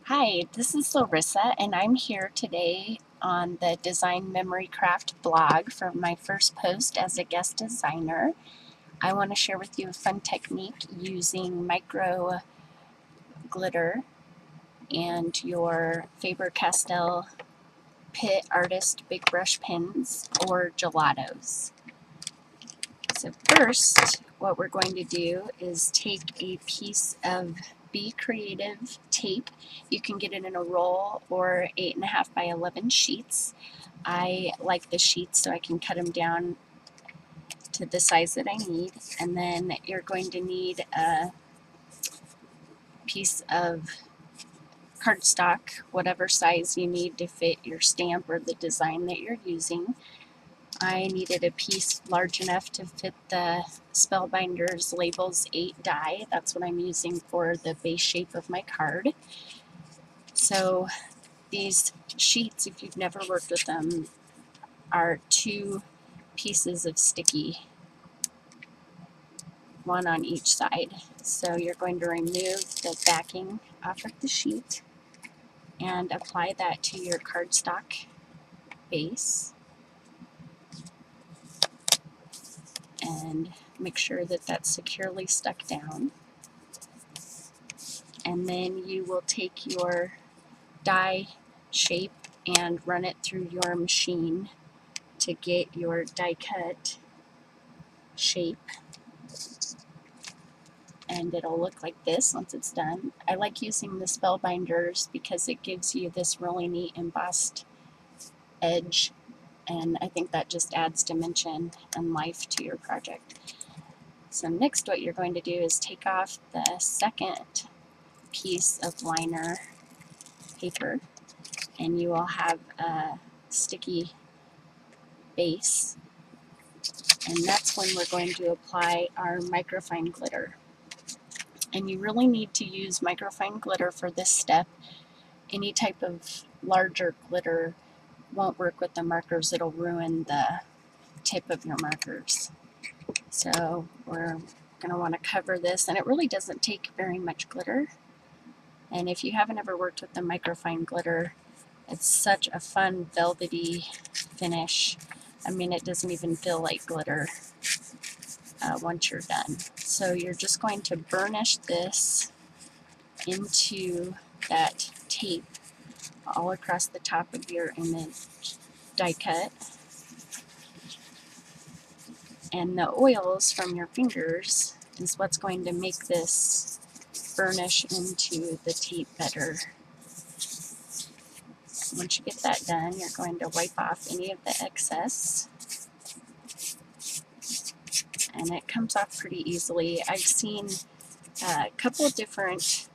Hi, this is Larissa, and I'm here today on the Design Memory Craft blog for my first post as a guest designer. I want to share with you a fun technique using micro glitter and your Faber-Castell Pitt Artist Big Brush pens or gelatos. So first, what we're going to do is take a piece of Be Creative tape. You can get it in a roll or 8.5 by 11 sheets. I like the sheets so I can cut them down to the size that I need. And then you're going to need a piece of cardstock, whatever size you need to fit your stamp or the design that you're using. I needed a piece large enough to fit the Spellbinders Labels 8 die. That's what I'm using for the base shape of my card. So these sheets, if you've never worked with them, are 2 pieces of sticky, one on each side. So you're going to remove the backing off of the sheet and apply that to your cardstock base. And make sure that that's securely stuck down. And then you will take your die shape and run it through your machine to get your die cut shape, and it'll look like this once it's done. I like using the Spellbinders because it gives you this really neat embossed edge, and I think that just adds dimension and life to your project. So next, what you're going to do is take off the second piece of liner paper, and you will have a sticky base, and that's when we're going to apply our microfine glitter. And you really need to use microfine glitter for this step. Any type of larger glitter won't work with the markers. It'll ruin the tip of your markers. So we're going to want to cover this, and it really doesn't take very much glitter. And if you haven't ever worked with the microfine glitter, it's such a fun velvety finish. I mean, it doesn't even feel like glitter once you're done. So you're just going to burnish this into that tape all across the top of your image die cut. And the oils from your fingers is what's going to make this burnish into the tape better. Once you get that done, you're going to wipe off any of the excess, and it comes off pretty easily. I've seen a couple of different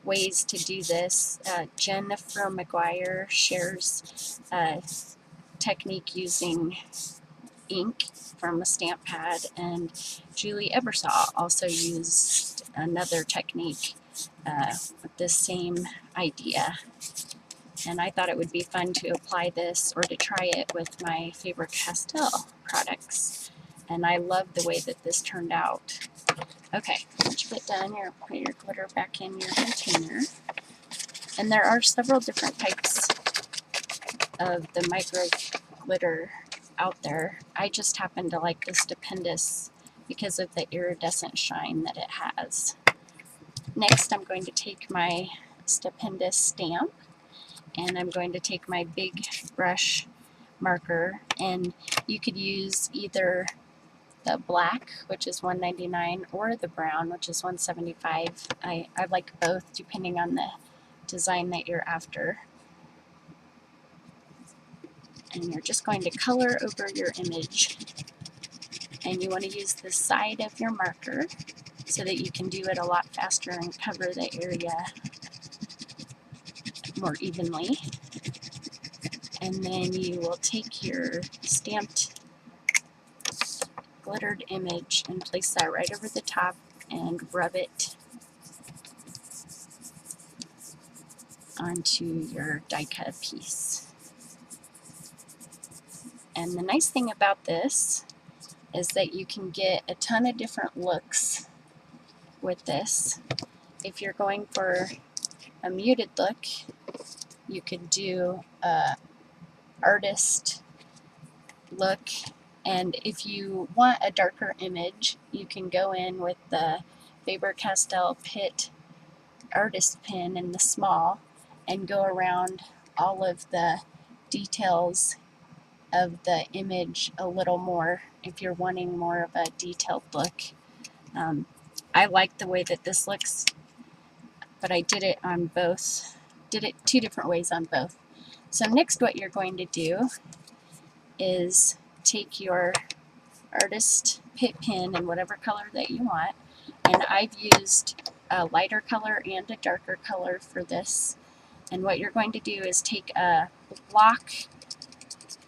ways to do this. Jennifer McGuire shares a technique using ink from a stamp pad, and Julie Ebersaw also used another technique with this same idea. And I thought it would be fun to apply this or to try it with my Faber-Castell products. And I love the way that this turned out. Okay, once you get done, you're put your glitter back in your container. And there are several different types of the micro glitter out there. I just happen to like the Stupendous because of the iridescent shine that it has. Next, I'm going to take my Stupendous stamp, and I'm going to take my big brush marker, and you could use either the black, which is $1.99, or the brown, which is $1.75. I like both depending on the design that you're after. And you're just going to color over your image, and you want to use the side of your marker so that you can do it a lot faster and cover the area more evenly. And then you will take your stamped glittered image and place that right over the top and rub it onto your die cut piece. And the nice thing about this is that you can get a ton of different looks with this. If you're going for a muted look, you could do a artist look, and if you want a darker image, you can go in with the Faber-Castell Pitt artist pen in the small and go around all of the details of the image a little more if you're wanting more of a detailed look. I like the way that this looks, but I did it on both, did it two different ways on both. So next what you're going to do is take your artist Pitt pen in whatever color that you want, and I've used a lighter color and a darker color for this. And what you're going to do is take a block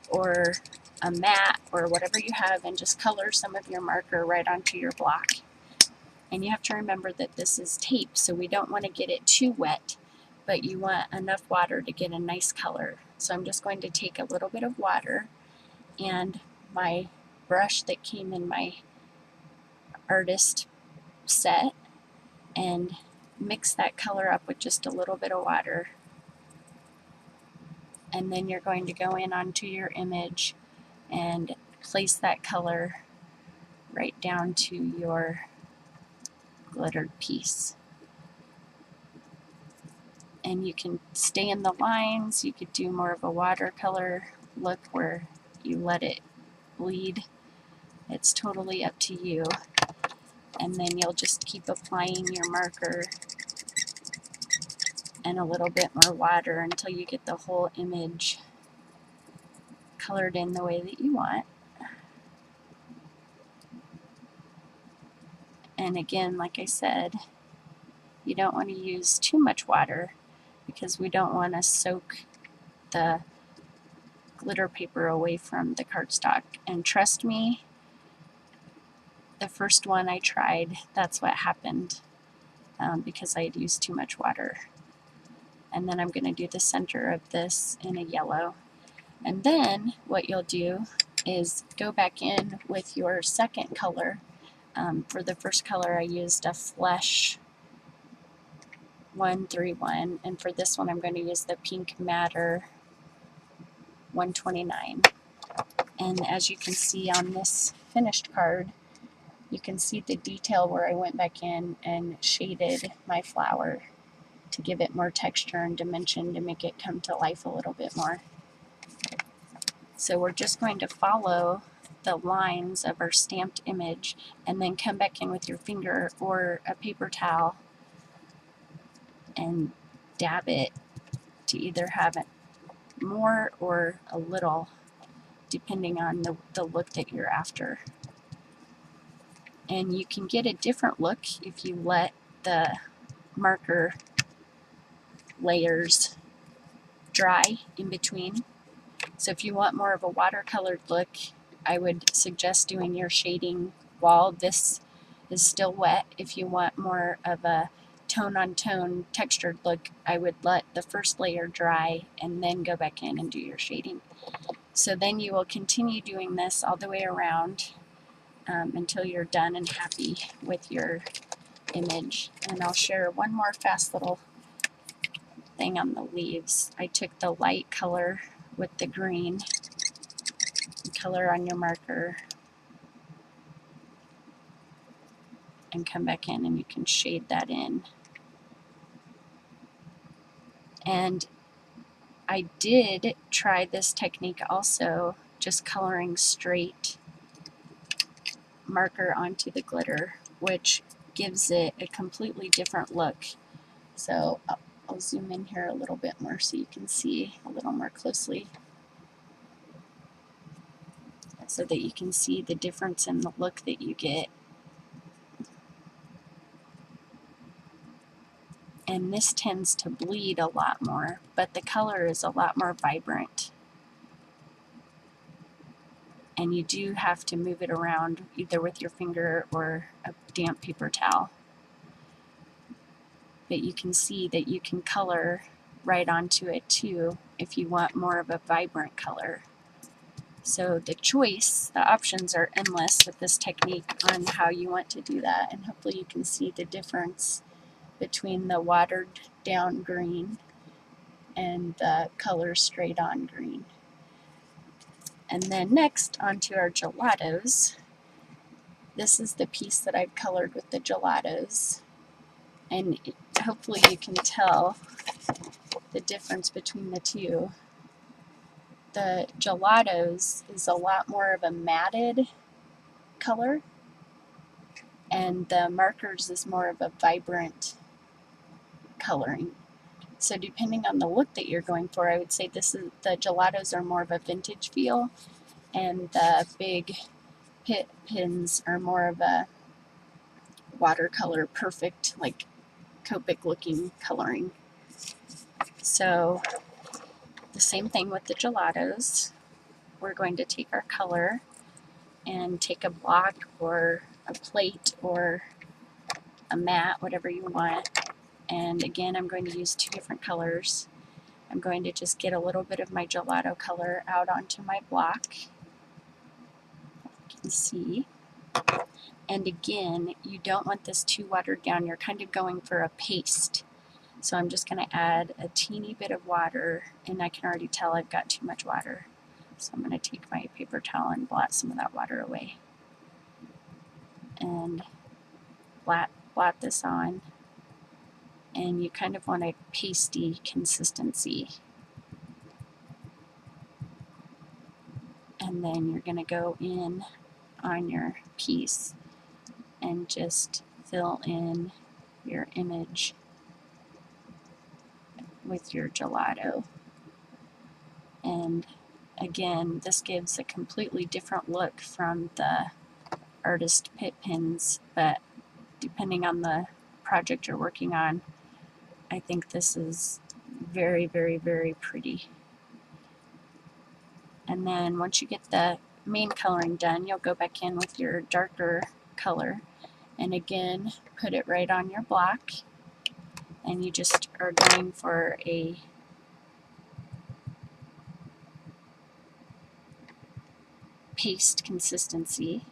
or a mat or whatever you have and just color some of your marker right onto your block. And you have to remember that this is tape, so we don't want to get it too wet, but you want enough water to get a nice color. So I'm just going to take a little bit of water and my brush that came in my artist set and mix that color up with just a little bit of water. And then you're going to go in onto your image and place that color right down to your glittered piece. And you can stay in the lines, you could do more of a watercolor look where you let it bleed. It's totally up to you. And then you'll just keep applying your marker and a little bit more water until you get the whole image colored in the way that you want. And again, like I said, you don't want to use too much water because we don't want to soak the glitter paper away from the cardstock. And trust me, the first one I tried, that's what happened because I had used too much water. And then I'm going to do the center of this in a yellow. And then what you'll do is go back in with your second color. For the first color I used a Flesh 131, and for this one I'm going to use the Pink Matter 129. And as you can see on this finished card, you can see the detail where I went back in and shaded my flower to give it more texture and dimension to make it come to life a little bit more. So we're just going to follow the lines of our stamped image and then come back in with your finger or a paper towel and dab it to either have it more or a little, depending on the look that you're after. And you can get a different look if you let the marker layers dry in between. So if you want more of a watercolored look, I would suggest doing your shading while this is still wet. If you want more of a tone-on-tone textured look, I would let the first layer dry and then go back in and do your shading. So then you will continue doing this all the way around until you're done and happy with your image. And I'll share one more fast little thing on the leaves. I took the light color with the green, color on your marker, and come back in and you can shade that in. And I did try this technique also, just coloring straight marker onto the glitter, which gives it a completely different look. So I'll zoom in here a little bit more so you can see a little more closely, so that you can see the difference in the look that you get. And this tends to bleed a lot more, but the color is a lot more vibrant. And you do have to move it around either with your finger or a damp paper towel. But you can see that you can color right onto it too if you want more of a vibrant color. So the options are endless with this technique on how you want to do that, and hopefully you can see the difference between the watered down green and the color straight on green. And then next onto our gelatos. This is the piece that I've colored with the gelatos, and hopefully you can tell the difference between the two. The gelatos is a lot more of a matted color, and the markers is more of a vibrant coloring. So depending on the look that you're going for, I would say the gelatos are more of a vintage feel, and the big pit pins are more of a watercolor, perfect, like Copic looking coloring. So the same thing with the gelatos. We're going to take our color and take a block or a plate or a mat, whatever you want. And again, I'm going to use two different colors. I'm going to just get a little bit of my gelato color out onto my block. You can see. And again, you don't want this too watered down. You're kind of going for a paste. So I'm just going to add a teeny bit of water, and I can already tell I've got too much water. So I'm going to take my paper towel and blot some of that water away. And blot this on. And you kind of want a pasty consistency. And then you're going to go in on your piece and just fill in your image with your gelato. And again, this gives a completely different look from the artist pit pins, but depending on the project you're working on, I think this is very, very, very pretty. And then once you get the main coloring done, you'll go back in with your darker color and again put it right on your block, and you just are going for a paste consistency,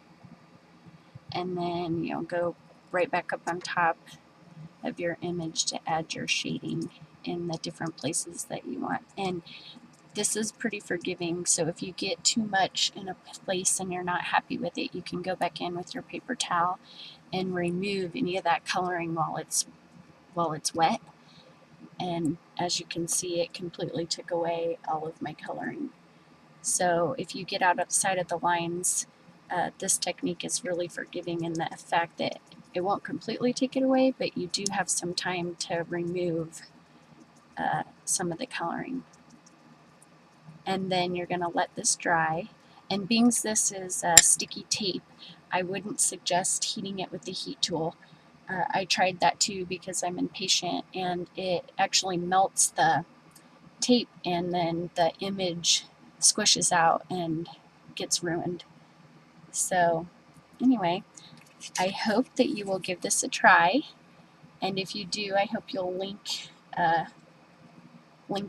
and then you'll go right back up on top of your image to add your shading in the different places that you want. And this is pretty forgiving, so if you get too much in a place and you're not happy with it, you can go back in with your paper towel and remove any of that coloring while it's wet. And as you can see, it completely took away all of my coloring. So if you get outside of the lines, this technique is really forgiving in the fact that it won't completely take it away, but you do have some time to remove some of the coloring. And then you're going to let this dry. And being this is sticky tape, I wouldn't suggest heating it with the heat tool. I tried that too because I'm impatient, and it actually melts the tape, and then the image squishes out and gets ruined. So anyway, I hope that you will give this a try, and if you do, I hope you'll link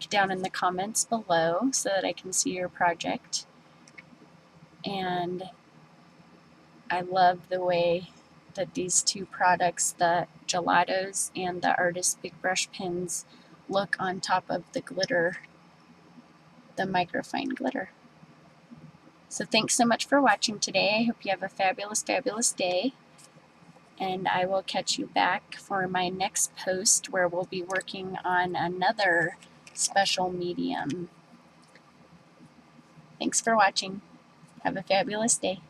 down in the comments below so that I can see your project. And I love the way that these two products, the gelatos and the Artist Big Brush pens, look on top of the glitter, the microfine glitter. So thanks so much for watching today. I hope you have a fabulous, fabulous day. And I will catch you back for my next post where we'll be working on another special medium. Thanks for watching. Have a fabulous day.